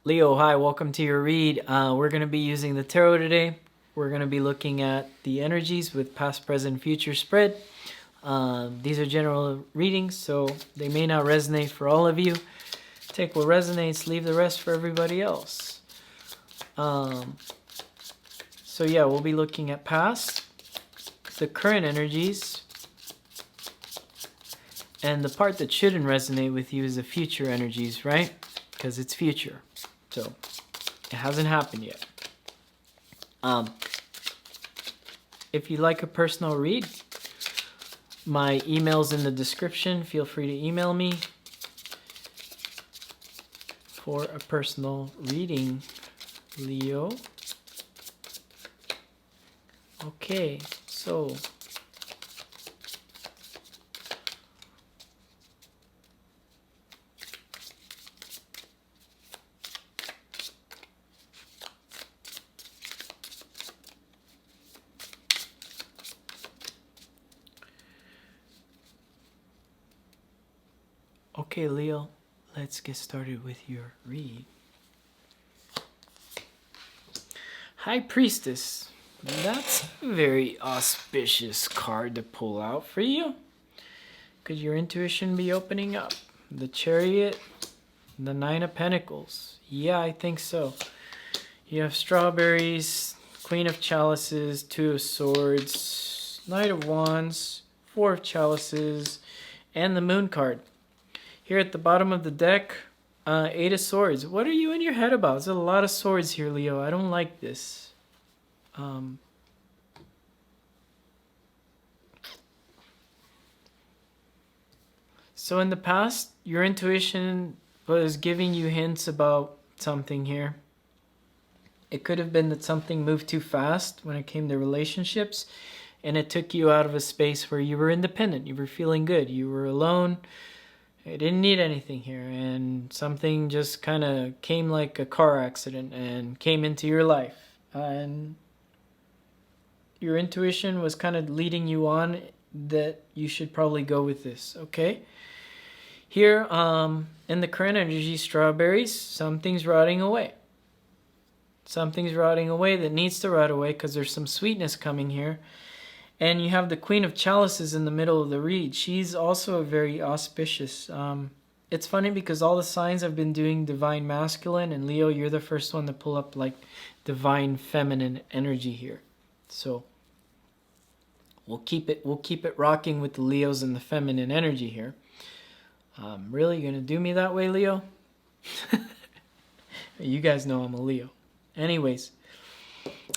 Leo, hi, welcome to your read. We're going to be using the tarot today. We're going to be looking at the energies with past, present, future spread. These are general readings, so they may not resonate for all of you. Take what resonates, leave the rest for everybody else. So yeah, we'll be looking at past, the current energies, and the part that shouldn't resonate with you is the future energies, right? Because it's future. So it hasn't happened yet. If you'd like a personal read, my email's in the description. Feel free to email me for a personal reading, Leo. Okay, so okay, Leo, let's get started with your read. High Priestess. That's a very auspicious card to pull out for you. Could your intuition be opening up? The Chariot, the Nine of Pentacles. Yeah, I think so. You have strawberries, Queen of Chalices, Two of Swords, Knight of Wands, Four of Chalices, and the Moon card. Here at the bottom of the deck, Eight of Swords. What are you in your head about? There's a lot of swords here, Leo. I don't like this. So in the past, your intuition was giving you hints about something here. It could have been that something moved too fast when it came to relationships, and it took you out of a space where you were independent. You were feeling good. You were alone. You didn't need anything here, and something just kind of came like a car accident and came into your life. And your intuition was kind of leading you on that you should probably go with this, okay? Here, in the current energy, strawberries, something's rotting away. Something's rotting away that needs to rot away because there's some sweetness coming here. And you have the Queen of Chalices in the middle of the read. She's also very auspicious. It's funny because all the signs have been doing divine masculine, and Leo, you're the first one to pull up like divine feminine energy here. So we'll keep it rocking with the Leos and the feminine energy here. Really, you're gonna do me that way, Leo? You guys know I'm a Leo. Anyways,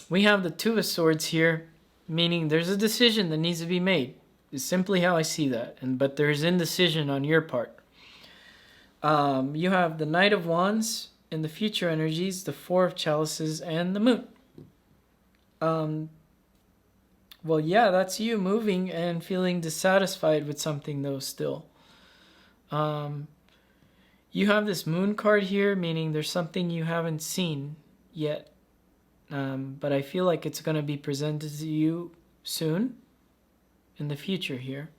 we have the Two of Swords here, meaning there's a decision that needs to be made. It's simply how I see that. But there's indecision on your part. You have the Knight of Wands in the future energies, the Four of Chalices, and the Moon. Well, yeah, that's you moving and feeling dissatisfied with something, though, still. You have this Moon card here, meaning there's something you haven't seen yet. But I feel like it's going to be presented to you soon, in the future here.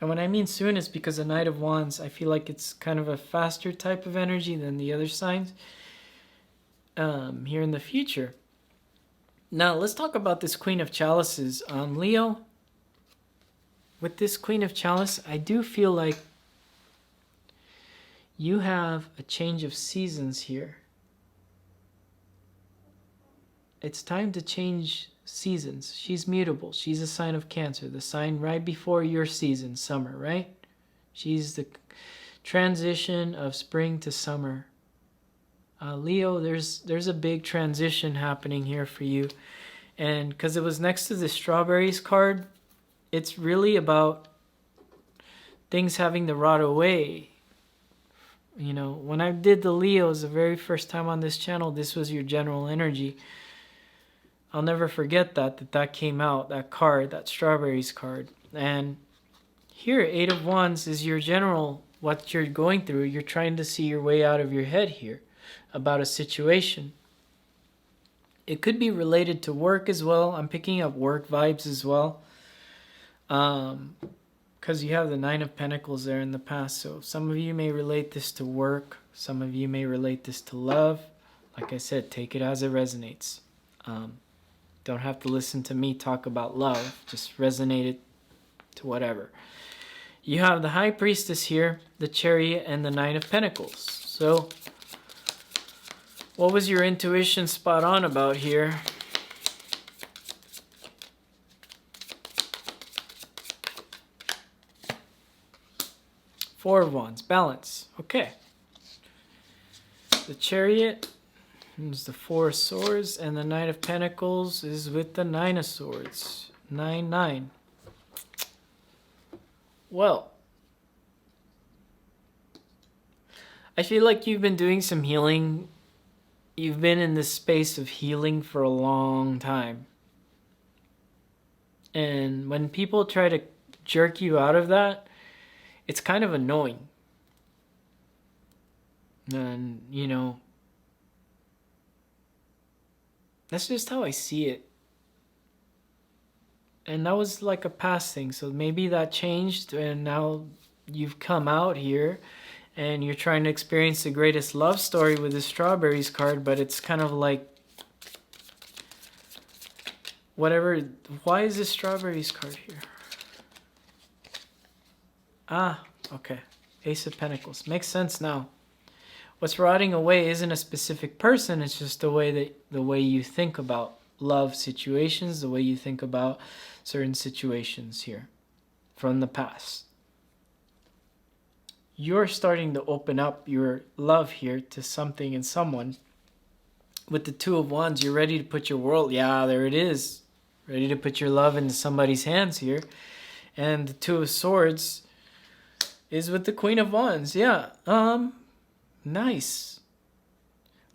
And when I mean soon, it's because the Knight of Wands, I feel like it's kind of a faster type of energy than the other signs here in the future. Now, let's talk about this Queen of Chalices. Leo, with this Queen of Chalice, I do feel like you have a change of seasons here. It's time to change seasons. She's mutable. She's a sign of Cancer, the sign right before your season, summer, right? She's the transition of spring to summer. Leo, there's a big transition happening here for you. And because it was next to the strawberries card, it's really about things having to rot away. You know, when I did the Leos the very first time on this channel, this was your general energy. I'll never forget that came out, that card, that strawberries card. And here, Eight of Wands is your general, what you're going through. You're trying to see your way out of your head here about a situation. It could be related to work as well. I'm picking up work vibes as well. Because you have the Nine of Pentacles there in the past. So some of you may relate this to work. Some of you may relate this to love. Like I said, take it as it resonates. Don't have to listen to me talk about love. Just resonate it to whatever. You have the High Priestess here, the Chariot, and the Nine of Pentacles. So, what was your intuition spot on about here? Four of Wands, balance. Okay. The Chariot is the Four of Swords, and the Knight of Pentacles is with the Nine of Swords. 9-9. Well, I feel like you've been doing some healing. You've been in this space of healing for a long time. And when people try to jerk you out of that, it's kind of annoying. And, you know, that's just how I see it. And that was like a past thing. So maybe that changed and now you've come out here and you're trying to experience the greatest love story with the Strawberries card, but it's kind of like, whatever. Why is this Strawberries card here? Ah, okay. Ace of Pentacles. Makes sense now. What's rotting away isn't a specific person, it's just the way you think about love situations, the way you think about certain situations here from the past. You're starting to open up your love here to something and someone. With the Two of Wands, you're ready to put your world, yeah, there it is. Ready to put your love into somebody's hands here. And the Two of Swords is with the Queen of Wands. Yeah, nice.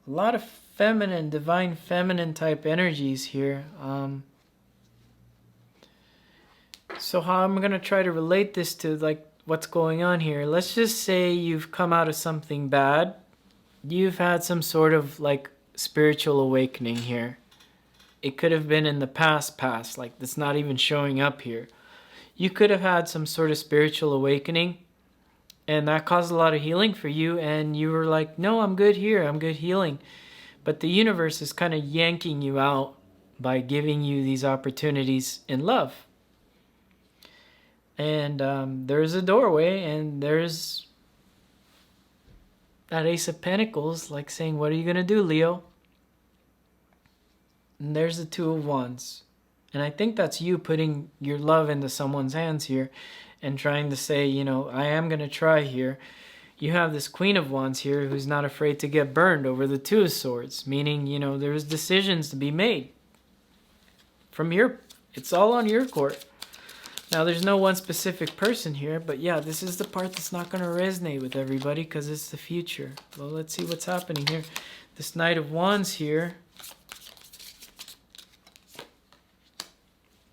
A lot of feminine, divine feminine type energies here. So how I'm going to try to relate this to like what's going on here. Let's just say you've come out of something bad. You've had some sort of like spiritual awakening here. It could have been in the past, like it's not even showing up here. You could have had some sort of spiritual awakening and that caused a lot of healing for you, and you were like, no, I'm good here, I'm good healing. But the universe is kind of yanking you out by giving you these opportunities in love. And there's a doorway, and there's that Ace of Pentacles, like saying, what are you going to do, Leo? And there's the Two of Wands. And I think that's you putting your love into someone's hands here and trying to say, you know, I am going to try here. You have this Queen of Wands here who's not afraid to get burned over the Two of Swords, meaning, you know, there's decisions to be made. It's all on your court. Now, there's no one specific person here, but yeah, this is the part that's not going to resonate with everybody because it's the future. Well, let's see what's happening here. This Knight of Wands here.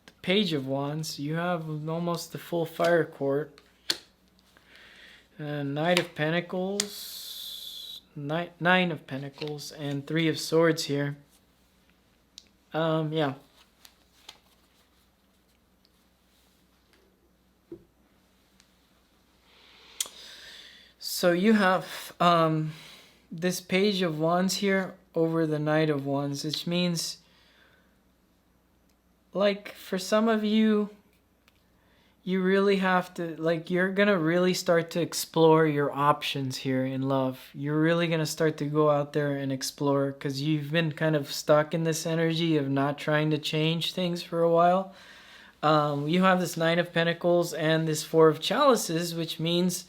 The Page of Wands. You have almost the full fire court. Knight of Pentacles. Nine of Pentacles. And Three of Swords here. Yeah. So you have this Page of Wands here over the Knight of Wands, which means, like, for some of you, you really have to, like, you're going to really start to explore your options here in love. You're really going to start to go out there and explore because you've been kind of stuck in this energy of not trying to change things for a while. You have this Nine of Pentacles and this Four of Chalices, which means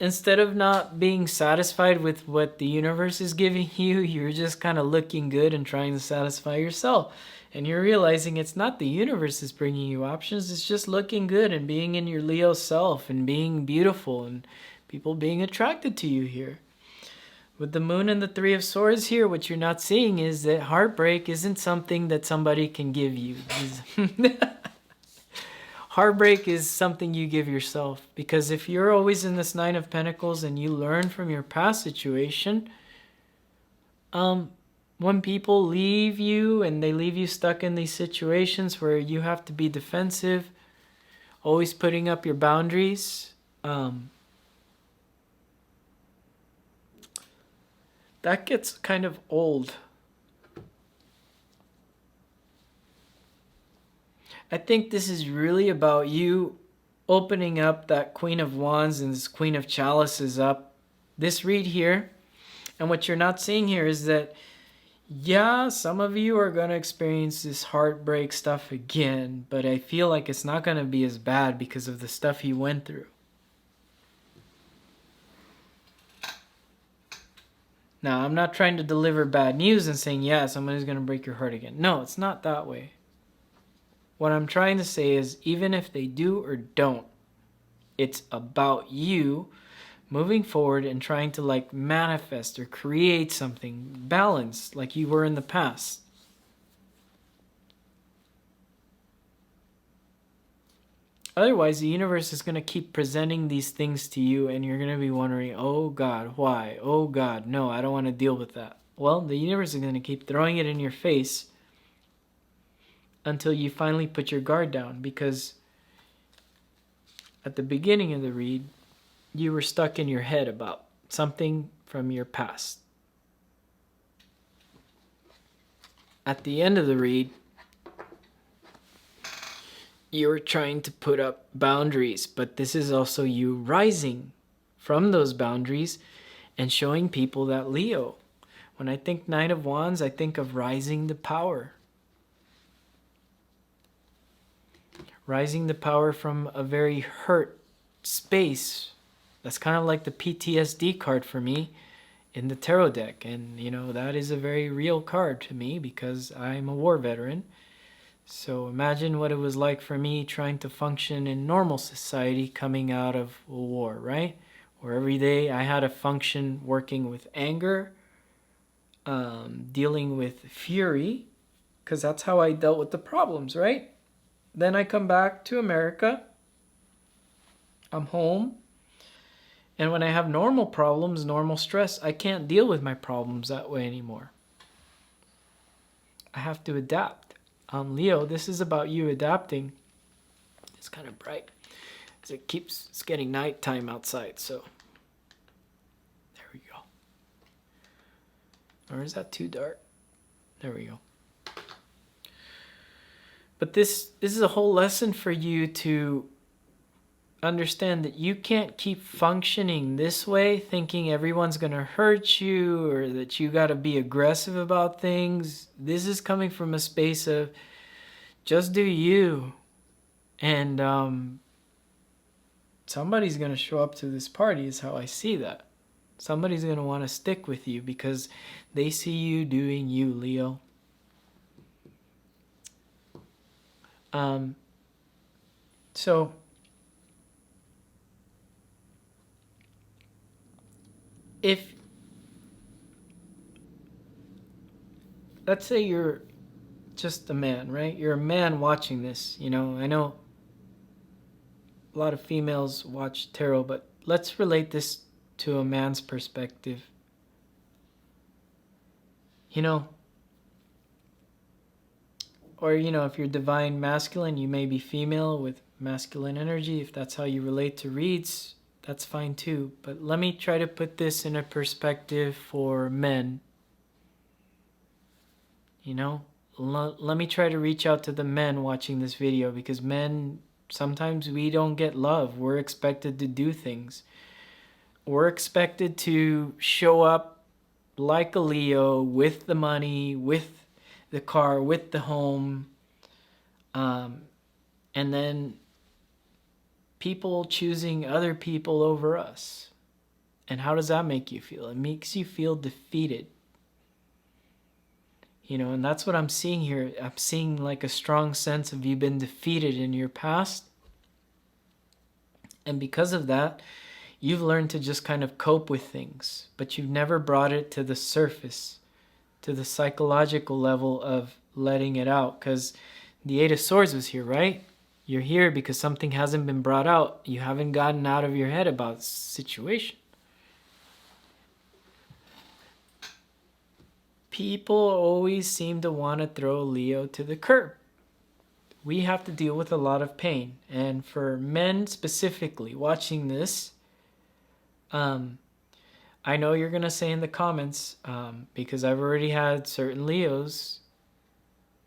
instead of not being satisfied with what the universe is giving you, you're just kind of looking good and trying to satisfy yourself. And you're realizing it's not the universe is bringing you options, it's just looking good and being in your Leo self and being beautiful and people being attracted to you here. With the Moon and the Three of Swords here, what you're not seeing is that heartbreak isn't something that somebody can give you. Heartbreak is something you give yourself, because if you're always in this Nine of Pentacles and you learn from your past situation, when people leave you and they leave you stuck in these situations where you have to be defensive, always putting up your boundaries, that gets kind of old. I think this is really about you opening up that Queen of Wands and this Queen of Chalices up. This read here, and what you're not seeing here is that, yeah, some of you are going to experience this heartbreak stuff again, but I feel like it's not going to be as bad because of the stuff you went through. Now, I'm not trying to deliver bad news and saying, yeah, somebody's going to break your heart again. No, it's not that way. What I'm trying to say is, even if they do or don't, it's about you moving forward and trying to like manifest or create something balanced like you were in the past. Otherwise, the universe is going to keep presenting these things to you and you're going to be wondering, oh God, why? Oh God, no, I don't want to deal with that. Well, the universe is going to keep throwing it in your face until you finally put your guard down, because at the beginning of the read, you were stuck in your head about something from your past. At the end of the read, you were trying to put up boundaries, but this is also you rising from those boundaries and showing people that Leo. When I think Knight of Wands, I think of rising to power. Rising to power from a very hurt space. That's kind of like the PTSD card for me in the tarot deck. And, you know, that is a very real card to me because I'm a war veteran. So imagine what it was like for me trying to function in normal society coming out of a war, right? Where every day I had to function working with anger, dealing with fury, because that's how I dealt with the problems, right? Then I come back to America. I'm home. And when I have normal problems, normal stress, I can't deal with my problems that way anymore. I have to adapt. Leo, this is about you adapting. It's kind of bright. It's getting nighttime outside, so there we go. Or is that too dark? There we go. But this is a whole lesson for you to understand that you can't keep functioning this way, thinking everyone's going to hurt you or that you got to be aggressive about things. This is coming from a space of just do you. And somebody's going to show up to this party is how I see that. Somebody's going to want to stick with you because they see you doing you, Leo. So if, let's say you're just a man, right? You're a man watching this, you know, I know a lot of females watch tarot, but let's relate this to a man's perspective. You know, or, you know, if you're divine masculine, you may be female with masculine energy. If that's how you relate to reads, that's fine too. But let me try to put this in a perspective for men. You know, let me try to reach out to the men watching this video, because men, sometimes we don't get love. We're expected to do things. We're expected to show up like a Leo with the money, with the car, with the home, and then people choosing other people over us. And how does that make you feel? It makes you feel defeated. You know, and that's what I'm seeing here. I'm seeing like a strong sense of you've been defeated in your past. And because of that, you've learned to just kind of cope with things, but you've never brought it to the surface, to the psychological level of letting it out. Because the Eight of Swords was here, right? You're here because something hasn't been brought out. You haven't gotten out of your head about the situation. People always seem to want to throw Leo to the curb. We have to deal with a lot of pain. And for men specifically watching this, I I know you're going to say in the comments, because I've already had certain Leos,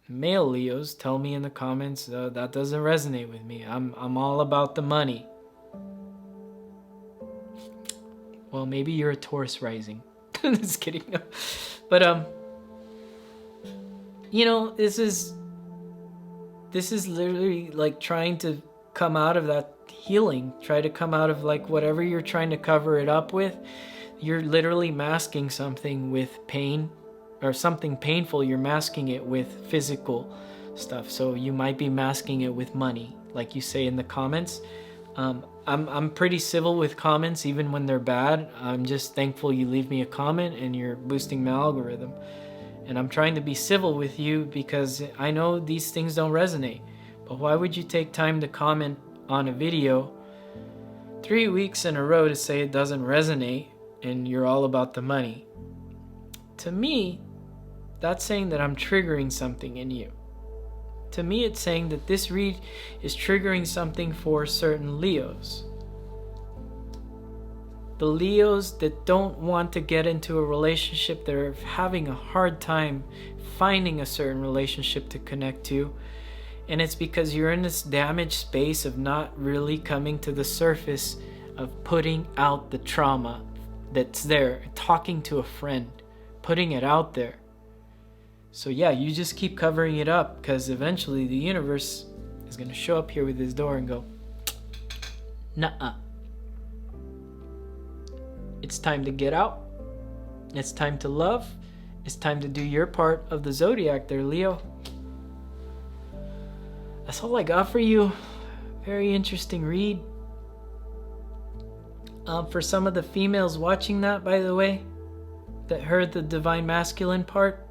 male Leos, tell me in the comments, that doesn't resonate with me. I'm all about the money. Well, maybe you're a Taurus rising. Just kidding. No. But you know, this is literally like trying to come out of that healing. Try to come out of like whatever you're trying to cover it up with. You're literally masking something with pain, or something painful. You're masking it with physical stuff. So you might be masking it with money, like you say in the comments. I'm pretty civil with comments, even when they're bad. I'm just thankful you leave me a comment and you're boosting my algorithm. And I'm trying to be civil with you because I know these things don't resonate. But why would you take time to comment on a video 3 weeks in a row to say it doesn't resonate and you're all about the money? To me, that's saying that I'm triggering something in you. To me, it's saying that this read is triggering something for certain Leos. The Leos that don't want to get into a relationship, that are having a hard time finding a certain relationship to connect to. And it's because you're in this damaged space of not really coming to the surface of putting out the trauma that's there, talking to a friend, putting it out there. So yeah, you just keep covering it up, because eventually the universe is going to show up here with his door and go, nuh-uh. It's time to get out. It's time to love. It's time to do your part of the zodiac there, Leo. That's all I got for you. Very interesting read. For some of the females watching that, by the way, that heard the divine masculine part,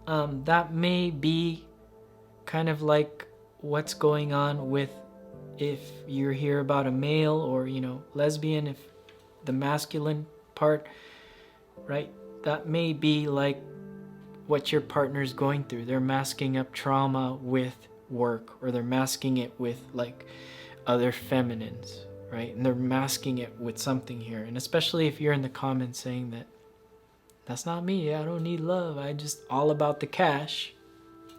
that may be kind of like what's going on with, if you're here about a male or, you know, lesbian, if the masculine part, right? That may be like what your partner's going through. They're masking up trauma with work, or they're masking it with like other feminines, right? And they're masking it with something here. And especially if you're in the comments saying that that's not me, I don't need love, I just all about the cash.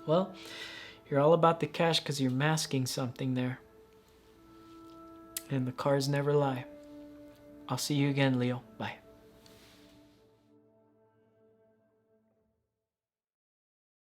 Well, you're all about the cash because you're masking something there. And the cards never lie. I'll see you again, Leo. Bye.